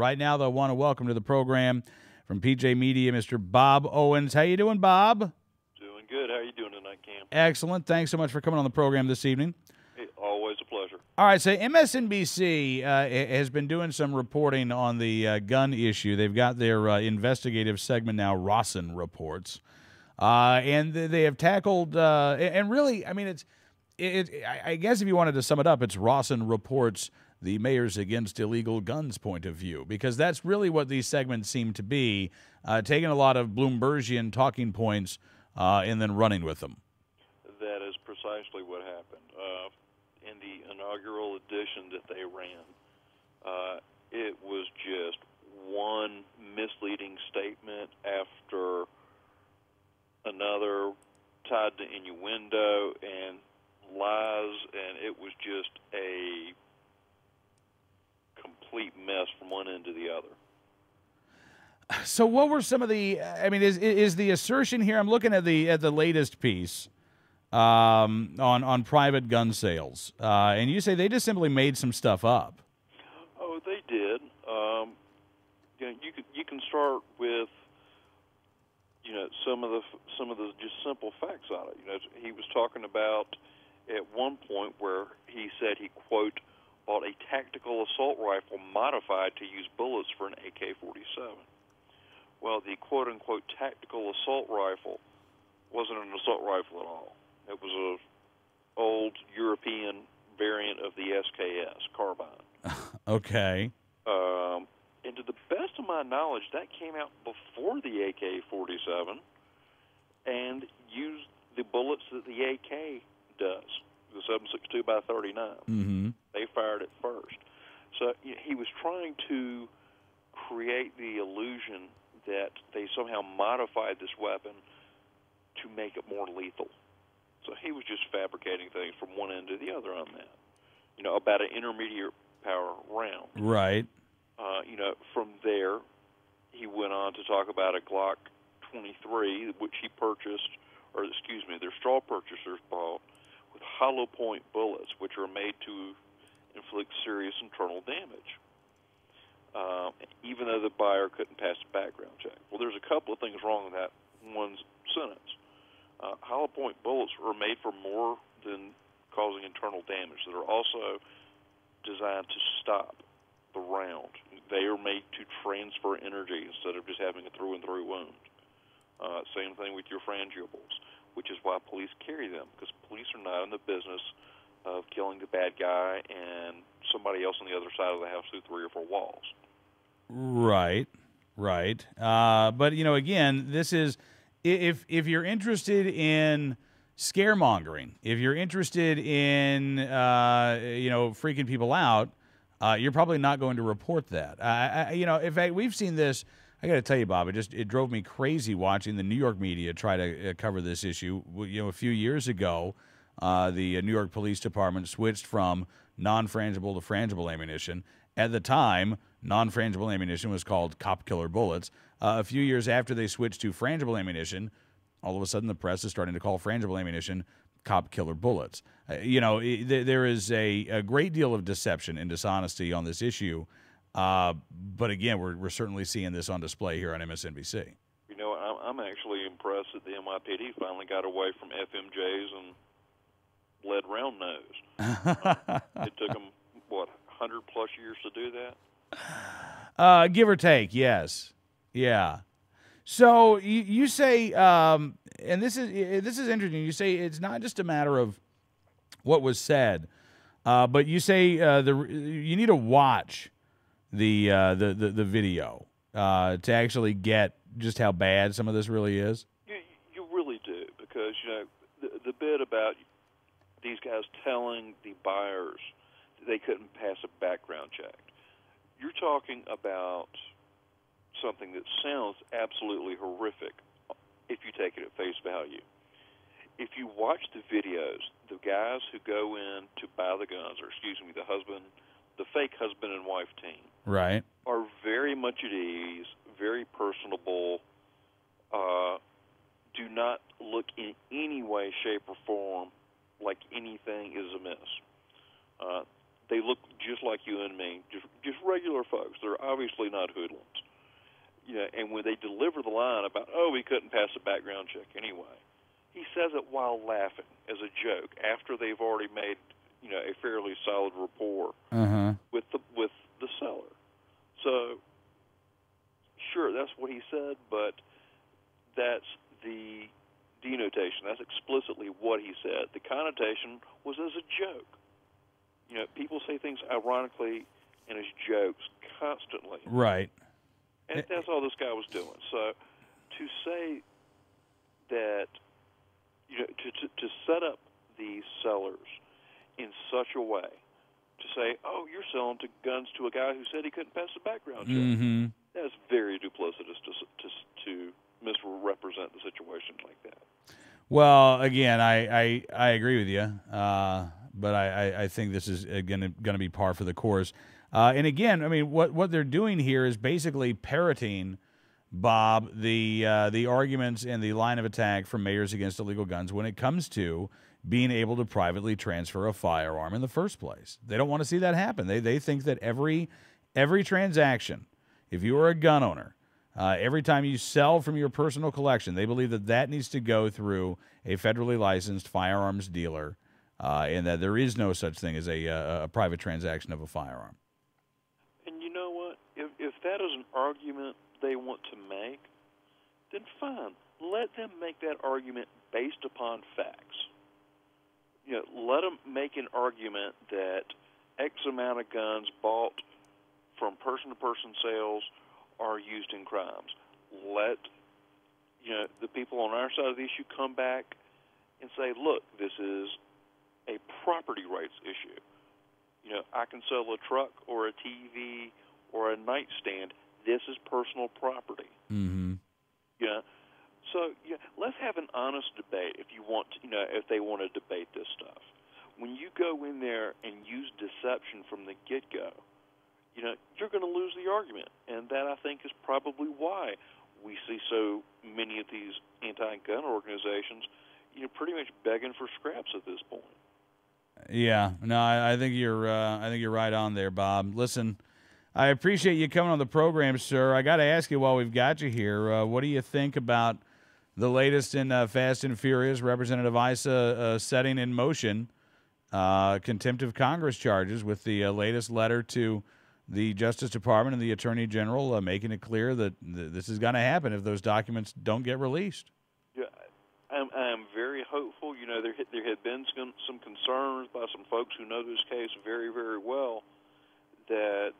Right now, they'll want to welcome to the program from PJ Media, Mr. Bob Owens. How you doing, Bob? Doing good. How are you doing tonight, Cam? Excellent. Thanks so much for coming on the program this evening. Hey, always a pleasure. All right, so MSNBC has been doing some reporting on the gun issue. They've got their investigative segment now, Rossen Reports, and they have tackled and really, I mean, I guess if you wanted to sum it up, it's Rossen Reports, the Mayors Against Illegal Guns point of view, because that's really what these segments seem to be, taking a lot of Bloombergian talking points and then running with them. That is precisely what happened. In the inaugural edition that they ran, it was just one misleading statement after another, tied to innuendo and lies, and it was just a complete mess from one end to the other. So what were some of the, I mean, is the assertion here, I'm looking at the latest piece on private gun sales, and you say they just simply made some stuff up. Oh, they did. You can start with some of the just simple facts on it. He was talking about at one point where he said he, quote, bought a tactical assault rifle modified to use bullets for an AK-47. Well, the quote-unquote tactical assault rifle wasn't an assault rifle at all. It was an old European variant of the SKS carbine. Okay. And to the best of my knowledge, that came out before the AK-47 and used the bullets that the AK does, the 7.62 by 39. Mm-hmm. They fired it first. So he was trying to create the illusion that they somehow modified this weapon to make it more lethal. So he was just fabricating things from one end to the other on that. About an intermediate power round. Right. From there, he went on to talk about a Glock 23, which he purchased, or excuse me, their straw purchasers bought, with hollow point bullets, which are made to inflict serious internal damage, even though the buyer couldn't pass a background check. Well, there's a couple of things wrong with that one sentence. Hollow point bullets are made for more than causing internal damage. That are also designed to stop the round. They are made to transfer energy instead of just having a through-and-through wound. Same thing with your frangibles, which is why police carry them, because police are not in the business of killing the bad guy and somebody else on the other side of the house through 3 or 4 walls. Right. But, again, this is, if you're interested in scaremongering, if you're interested in, freaking people out, you're probably not going to report that. In fact, we've seen this. I got to tell you, Bob, it drove me crazy watching the New York media try to cover this issue. A few years ago, the New York Police Department switched from non-frangible to frangible ammunition. At the time, non-frangible ammunition was called cop killer bullets. A few years after they switched to frangible ammunition, all of a sudden the press is starting to call frangible ammunition cop killer bullets. There is a great deal of deception and dishonesty on this issue. But again, we're certainly seeing this on display here on MSNBC. I'm actually impressed that the NYPD finally got away from FMJs and lead round nose. It took them, 100+ years to do that? Give or take, yes. Yeah. So you say, and this is interesting. You say it's not just a matter of what was said, but you say you need to watch the video to actually get just how bad some of this really is. You really do, because the bit about these guys telling the buyers that they couldn't pass a background check. You're talking about something that sounds absolutely horrific if you take it at face value. If you watch the videos, the guys who go in to buy the guns, or the fake husband and wife team, right, are very much at ease, very personable, do not look in any way, shape, or form like anything is amiss. They look just like you and me, just regular folks. They're obviously not hoodlums. And when they deliver the line about, oh, he couldn't pass a background check anyway, he says it while laughing as a joke after they've already made, a fairly solid rapport with the seller. So, sure, that's what he said, but that's the denotation. That's explicitly what he said. The connotation was as a joke. People say things ironically and as jokes constantly. Right. And that's all this guy was doing. So to say that, to set up these sellers in such a way, to say, oh, you're selling guns to a guy who said he couldn't pass a background check, that's very duplicitous to misrepresent the situation like that. Well, again, I agree with you, but I think this is going to be par for the course. And again, I mean, what they're doing here is basically parroting, Bob, the arguments and the line of attack from Mayors Against Illegal Guns when it comes to being able to privately transfer a firearm in the first place. They don't want to see that happen. They think that every transaction, if you are a gun owner, every time you sell from your personal collection, they believe that needs to go through a federally licensed firearms dealer, and that there is no such thing as a private transaction of a firearm. And you know what? If that is an argument they want to make, then fine. Let them make that argument based upon facts. Let them make an argument that X amount of guns bought from person-to-person sales are used in crimes. Let the people on our side of the issue come back and say, look, this is a property rights issue. I can sell a truck or a TV or a nightstand. This is personal property. So let's have an honest debate if you want to, if they want to debate this stuff. When you go in there and use deception from the get-go, you're going to lose the argument. And that, I think, is probably why we see so many of these anti-gun organizations, pretty much begging for scraps at this point. Yeah, no, I think you're right on there, Bob. Listen, I appreciate you coming on the program, sir. I got to ask you while we've got you here, what do you think about the latest in Fast and Furious? Representative Issa setting in motion contempt of Congress charges with the latest letter to the Justice Department and the Attorney General, making it clear that this is going to happen if those documents don't get released. Yeah, I'm very hopeful. There had been some concerns by some folks who know this case very, very well that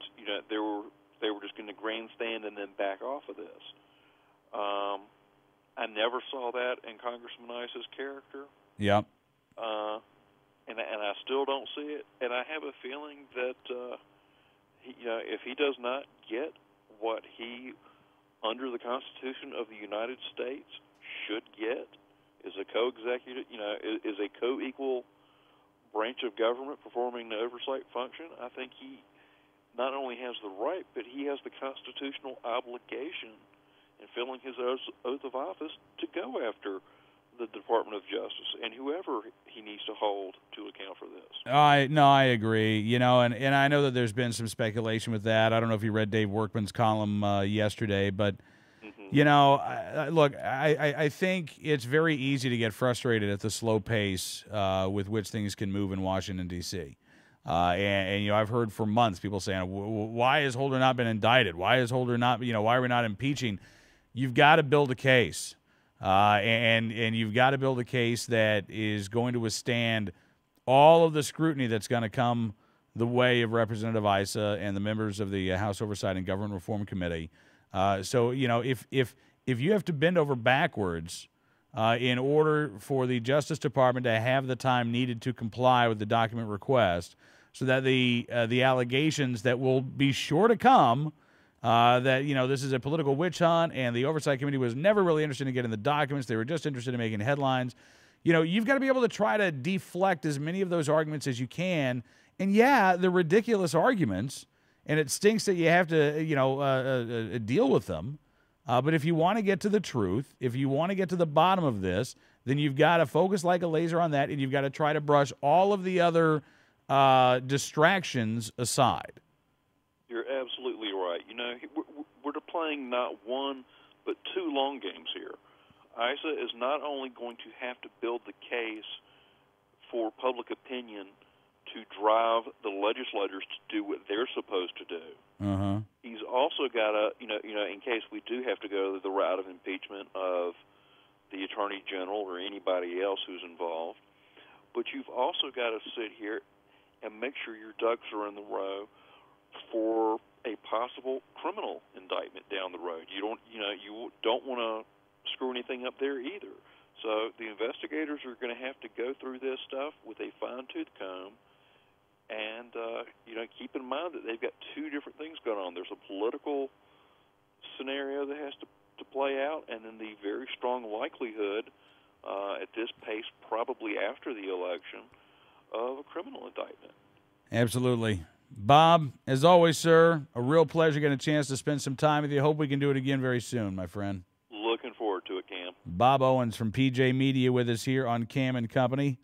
they were just going to grandstand and then back off of this. I never saw that in Congressman Issa's character. Yep. And I still don't see it. And I have a feeling that if he does not get what he, under the Constitution of the United States, should get, is a co-executive, is a co-equal branch of government performing the oversight function, I think he not only has the right, but he has the constitutional obligation in filling his oath of office to go after the Department of Justice and whoever he needs to hold to account for this. I agree. And I know that there's been some speculation with that. I don't know if you read Dave Workman's column yesterday, but look, I think it's very easy to get frustrated at the slow pace with which things can move in Washington, D.C. And I've heard for months people saying, why has Holder not been indicted? Why is Holder not, why are we not impeaching? You've got to build a case. And you've got to build a case that is going to withstand all of the scrutiny that's going to come the way of Representative Issa and the members of the House Oversight and Government Reform Committee. So if you have to bend over backwards in order for the Justice Department to have the time needed to comply with the document request, so that the allegations that will be sure to come, that this is a political witch hunt and the Oversight Committee was never really interested in getting the documents, they were just interested in making headlines. You've got to be able to try to deflect as many of those arguments as you can. And yeah, the ridiculous arguments, and it stinks that you have to, deal with them. But if you want to get to the truth, if you want to get to the bottom of this, then you've got to focus like a laser on that, and you've got to try to brush all of the other distractions aside. You're absolutely right. You know, we're playing not one but two long games here. ISA is not only going to have to build the case for public opinion to drive the legislators to do what they're supposed to do. Uh-huh. He's also got to, you know, in case we do have to go the route of impeachment of the Attorney General or anybody else who's involved. But you've also got to sit here and make sure your ducks are in the row for a possible criminal indictment down the road. You don't want to screw anything up there either. So the investigators are going to have to go through this stuff with a fine-tooth comb, and keep in mind that they've got two different things going on. There's a political scenario that has to play out, and then the very strong likelihood at this pace, probably after the election, of a criminal indictment. Absolutely. Bob, as always, sir, a real pleasure getting a chance to spend some time with you. Hope we can do it again very soon, my friend. Looking forward to it, Cam. Bob Owens from PJ Media with us here on Cam and Company.